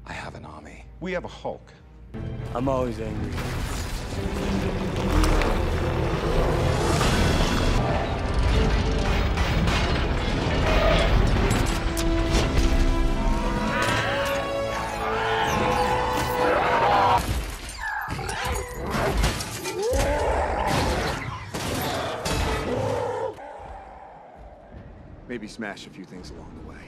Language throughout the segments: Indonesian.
I have an army. We have a Hulk. I'm always angry. Maybe smash a few things along the way.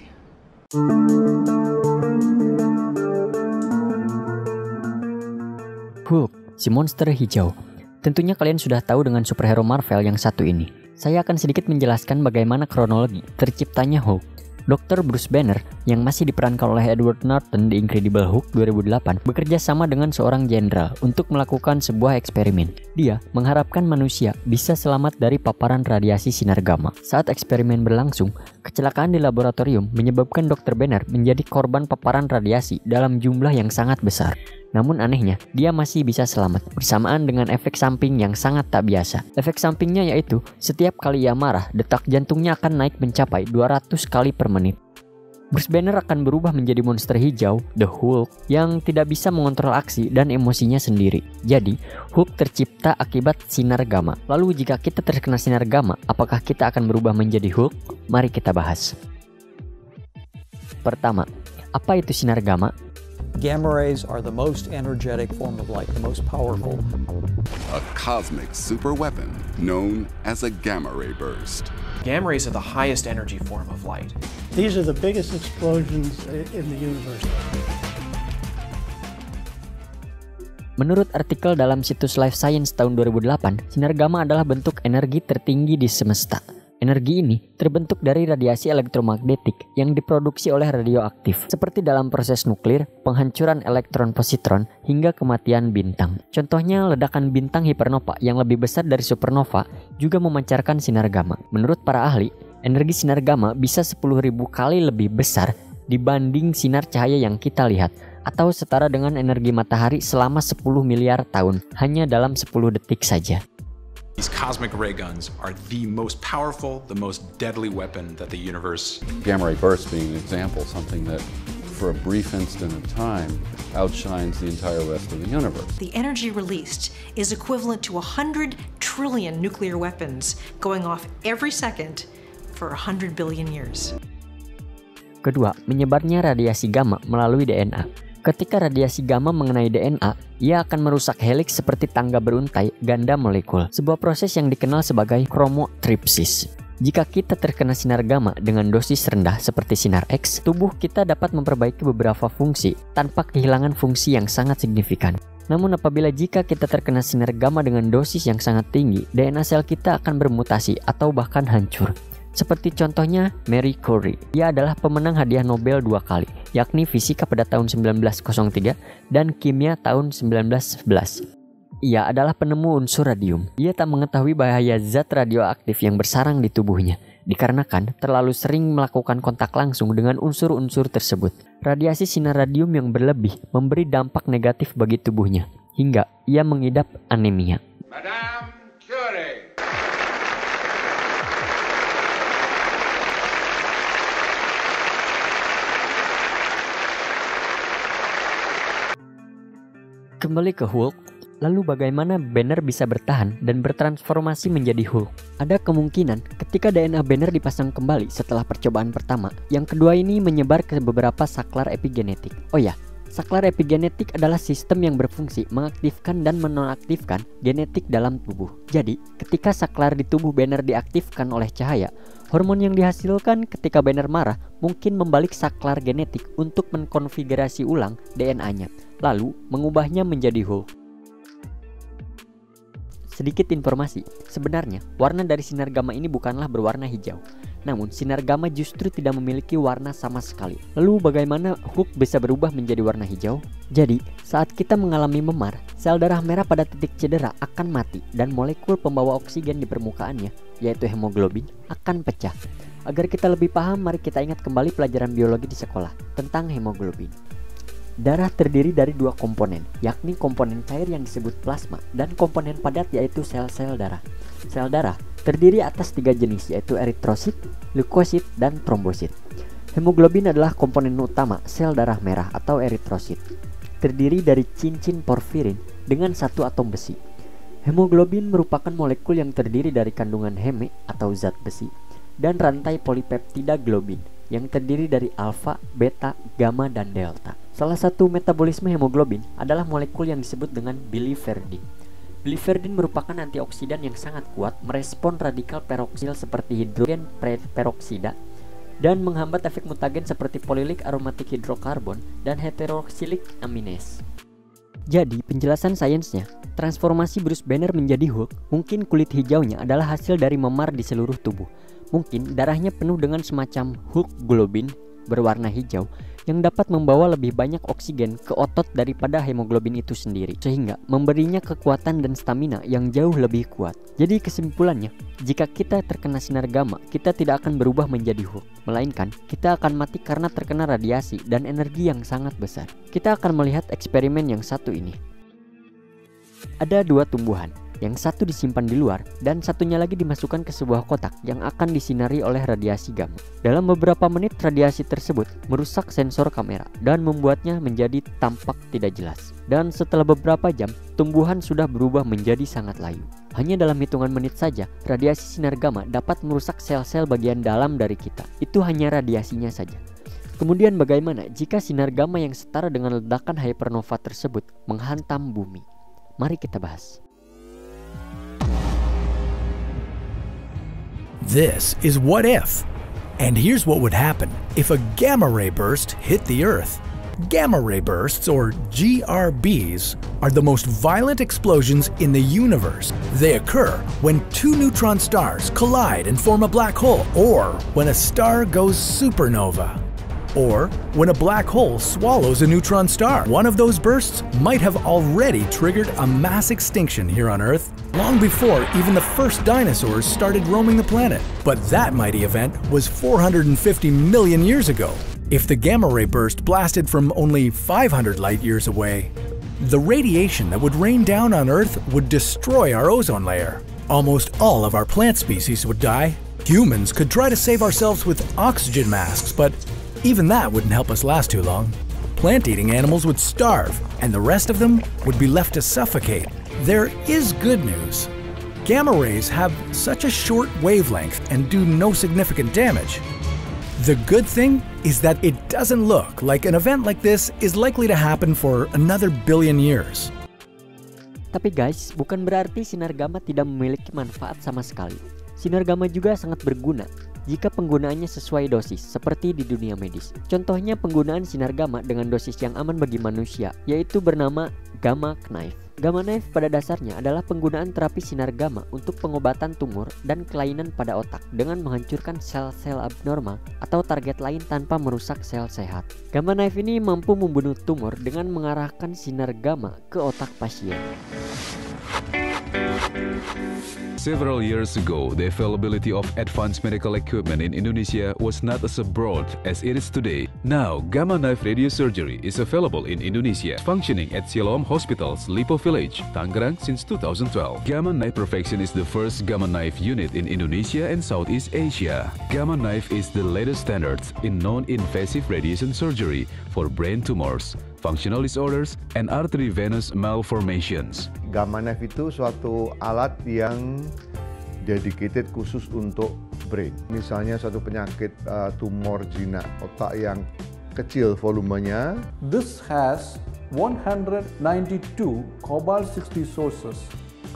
Hulk, si monster hijau. Tentunya kalian sudah tahu dengan superhero Marvel yang satu ini. Saya akan sedikit menjelaskan bagaimana kronologi terciptanya Hulk. Dr. Bruce Banner yang masih diperankan oleh Edward Norton di Incredible Hulk 2008 bekerja sama dengan seorang jenderal untuk melakukan sebuah eksperimen. Dia mengharapkan manusia bisa selamat dari paparan radiasi sinar gamma. Saat eksperimen berlangsung, kecelakaan di laboratorium menyebabkan Dr. Banner menjadi korban paparan radiasi dalam jumlah yang sangat besar. Namun anehnya, dia masih bisa selamat bersamaan dengan efek samping yang sangat tak biasa. Efek sampingnya yaitu setiap kali ia marah, detak jantungnya akan naik mencapai 200 kali per menit. Bruce Banner akan berubah menjadi monster hijau, The Hulk, yang tidak bisa mengontrol aksi dan emosinya sendiri. Jadi, Hulk tercipta akibat sinar gamma. Lalu jika kita terkena sinar gamma, apakah kita akan berubah menjadi Hulk? Mari kita bahas. Pertama, apa itu sinar gamma? Gamma rays are the most energetic form of light, the most powerful. A cosmic super weapon known as a gamma ray burst. Gamma rays are the highest energy form of light. These are the biggest explosions in the universe. Menurut artikel dalam situs Life Science tahun 2008, sinar gamma adalah bentuk energi tertinggi di semesta. Energi ini terbentuk dari radiasi elektromagnetik yang diproduksi oleh radioaktif, seperti dalam proses nuklir, penghancuran elektron-positron, hingga kematian bintang. Contohnya, ledakan bintang hipernova yang lebih besar dari supernova juga memancarkan sinar gamma. Menurut para ahli, energi sinar gamma bisa 10.000 kali lebih besar dibanding sinar cahaya yang kita lihat, atau setara dengan energi matahari selama 10 miliar tahun, hanya dalam 10 detik saja. These cosmic ray guns are the most powerful, the most deadly weapon that the universe... Gamma ray burst being an example, something that for a brief instant of time outshines the entire rest of the universe. The energy released is equivalent to 100 trillion nuclear weapons going off every second for 100 billion years. Kedua, menyebarnya radiasi gamma melalui DNA. Ketika radiasi gamma mengenai DNA, ia akan merusak heliks seperti tangga beruntai ganda molekul, sebuah proses yang dikenal sebagai kromotripsis. Jika kita terkena sinar gamma dengan dosis rendah seperti sinar X, tubuh kita dapat memperbaiki beberapa fungsi tanpa kehilangan fungsi yang sangat signifikan. Namun apabila jika kita terkena sinar gamma dengan dosis yang sangat tinggi, DNA sel kita akan bermutasi atau bahkan hancur. Seperti contohnya Marie Curie. Ia adalah pemenang hadiah Nobel 2 kali, yakni fisika pada tahun 1903 dan kimia tahun 1911. Ia adalah penemu unsur radium. Ia tak mengetahui bahaya zat radioaktif yang bersarang di tubuhnya, dikarenakan terlalu sering melakukan kontak langsung dengan unsur-unsur tersebut. Radiasi sinar radium yang berlebih memberi dampak negatif bagi tubuhnya, hingga ia mengidap anemia. Madame Curie. Kembali ke Hulk, lalu bagaimana Banner bisa bertahan dan bertransformasi menjadi Hulk? Ada kemungkinan ketika DNA Banner dipasang kembali setelah percobaan pertama, yang kedua ini menyebar ke beberapa saklar epigenetik. Oh ya, saklar epigenetik adalah sistem yang berfungsi mengaktifkan dan menonaktifkan genetik dalam tubuh. Jadi, ketika saklar di tubuh Banner diaktifkan oleh cahaya, hormon yang dihasilkan ketika Banner marah mungkin membalik saklar genetik untuk mengkonfigurasi ulang DNA-nya, lalu mengubahnya menjadi Hulk. Sedikit informasi, sebenarnya warna dari sinar gamma ini bukanlah berwarna hijau. Namun sinar gamma justru tidak memiliki warna sama sekali. Lalu bagaimana Hulk bisa berubah menjadi warna hijau? Jadi, saat kita mengalami memar, sel darah merah pada titik cedera akan mati dan molekul pembawa oksigen di permukaannya, yaitu hemoglobin, akan pecah. Agar kita lebih paham, mari kita ingat kembali pelajaran biologi di sekolah tentang hemoglobin. Darah terdiri dari dua komponen, yakni komponen cair yang disebut plasma dan komponen padat yaitu sel-sel darah. Sel darah terdiri atas 3 jenis yaitu eritrosit, leukosit, dan trombosit. Hemoglobin adalah komponen utama sel darah merah atau eritrosit. Terdiri dari cincin porfirin dengan satu atom besi. Hemoglobin merupakan molekul yang terdiri dari kandungan heme atau zat besi dan rantai polipeptida globin yang terdiri dari alfa, beta, gamma, dan delta. Salah satu metabolisme hemoglobin adalah molekul yang disebut dengan biliverdin. Biliverdin merupakan antioksidan yang sangat kuat merespon radikal peroksil seperti hidrogen peroksida dan menghambat efek mutagen seperti polilik aromatik hidrokarbon dan heteroksilik aminase. Jadi, penjelasan sainsnya, transformasi Bruce Banner menjadi Hulk, mungkin kulit hijaunya adalah hasil dari memar di seluruh tubuh. Mungkin darahnya penuh dengan semacam Hulk globin berwarna hijau yang dapat membawa lebih banyak oksigen ke otot daripada hemoglobin itu sendiri, sehingga memberinya kekuatan dan stamina yang jauh lebih kuat. Jadi kesimpulannya, jika kita terkena sinar gamma, kita tidak akan berubah menjadi Hulk, melainkan kita akan mati karena terkena radiasi dan energi yang sangat besar. Kita akan melihat eksperimen yang satu ini. Ada dua tumbuhan, yang satu disimpan di luar dan satunya lagi dimasukkan ke sebuah kotak yang akan disinari oleh radiasi gamma. Dalam beberapa menit radiasi tersebut merusak sensor kamera dan membuatnya menjadi tampak tidak jelas. Dan setelah beberapa jam, tumbuhan sudah berubah menjadi sangat layu. Hanya dalam hitungan menit saja, radiasi sinar gamma dapat merusak sel-sel bagian dalam dari kita. Itu hanya radiasinya saja. Kemudian bagaimana jika sinar gamma yang setara dengan ledakan hypernova tersebut menghantam bumi? Mari kita bahas. This is What If. And here's what would happen if a gamma ray burst hit the Earth. Gamma ray bursts, or GRBs, are the most violent explosions in the universe. They occur when two neutron stars collide and form a black hole, or when a star goes supernova, or when a black hole swallows a neutron star. One of those bursts might have already triggered a mass extinction here on Earth long before even the first dinosaurs started roaming the planet. But that mighty event was 450 million years ago. If the gamma ray burst blasted from only 500 light years away, the radiation that would rain down on Earth would destroy our ozone layer. Almost all of our plant species would die. Humans could try to save ourselves with oxygen masks, but even that wouldn't help us last too long. Plant-eating animals would starve, and the rest of them would be left to suffocate. There is good news. Gamma rays have such a short wavelength and do no significant damage. The good thing is that it doesn't look like an event like this is likely to happen for another billion years. Tapi guys, bukan berarti sinar gamma tidak memiliki manfaat sama sekali. Sinar gamma juga sangat berguna jika penggunaannya sesuai dosis, seperti di dunia medis. Contohnya penggunaan sinar gamma dengan dosis yang aman bagi manusia, yaitu bernama Gamma Knife. Gamma Knife pada dasarnya adalah penggunaan terapi sinar gamma untuk pengobatan tumor dan kelainan pada otak dengan menghancurkan sel-sel abnormal atau target lain tanpa merusak sel sehat. Gamma Knife ini mampu membunuh tumor dengan mengarahkan sinar gamma ke otak pasien. Several years ago, the availability of advanced medical equipment in Indonesia was not as broad as it is today. Now, Gamma Knife Radiosurgery is available in Indonesia, functioning at Siloam Hospital's Lipo Village, Tangerang since 2012. Gamma Knife Perfection is the first Gamma Knife unit in Indonesia and Southeast Asia. Gamma Knife is the latest standard in non-invasive radiation surgery for brain tumors, functional disorders, and artery-venous malformations. Gamma Knife itu suatu alat yang dedicated khusus untuk brain. Misalnya suatu penyakit tumor jinak otak yang kecil volumenya. This has 192 cobalt-60 sources.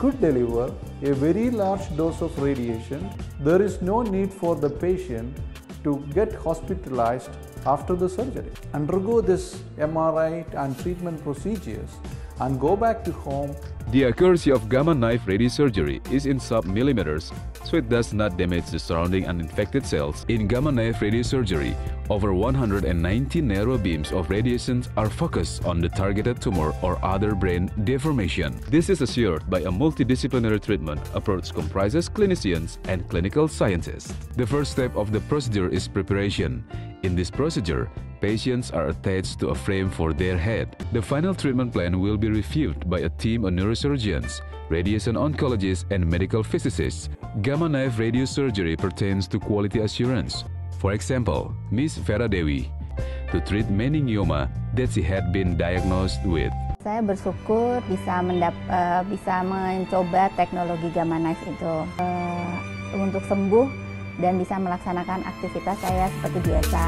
Could deliver a very large dose of radiation. There is no need for the patient to get hospitalized after the surgery, undergo this MRI and treatment procedures, and go back to home. The accuracy of Gamma Knife radiosurgery is in sub-millimeters, so it does not damage the surrounding uninfected cells. In Gamma Knife radiosurgery, over 190 narrow beams of radiation are focused on the targeted tumor or other brain deformation. This is assured by a multidisciplinary treatment approach comprises clinicians and clinical scientists. The first step of the procedure is preparation. In this procedure, patients are attached to a frame for their head. The final treatment plan will be reviewed by a team of neurosurgeons, radiation oncologists, and medical physicists. Gamma Knife radiosurgery pertains to quality assurance. For example, Miss Vera Dewi, to treat meningioma that she had been diagnosed with. Saya bersyukur bisa mencoba teknologi Gamma Knife itu untuk sembuh dan bisa melaksanakan aktivitas saya seperti biasa.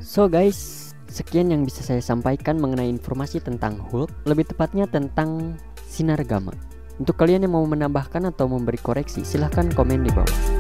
So guys, sekian yang bisa saya sampaikan mengenai informasi tentang Hulk, lebih tepatnya tentang sinar gamma. Untuk kalian yang mau menambahkan atau memberi koreksi, silahkan komen di bawah.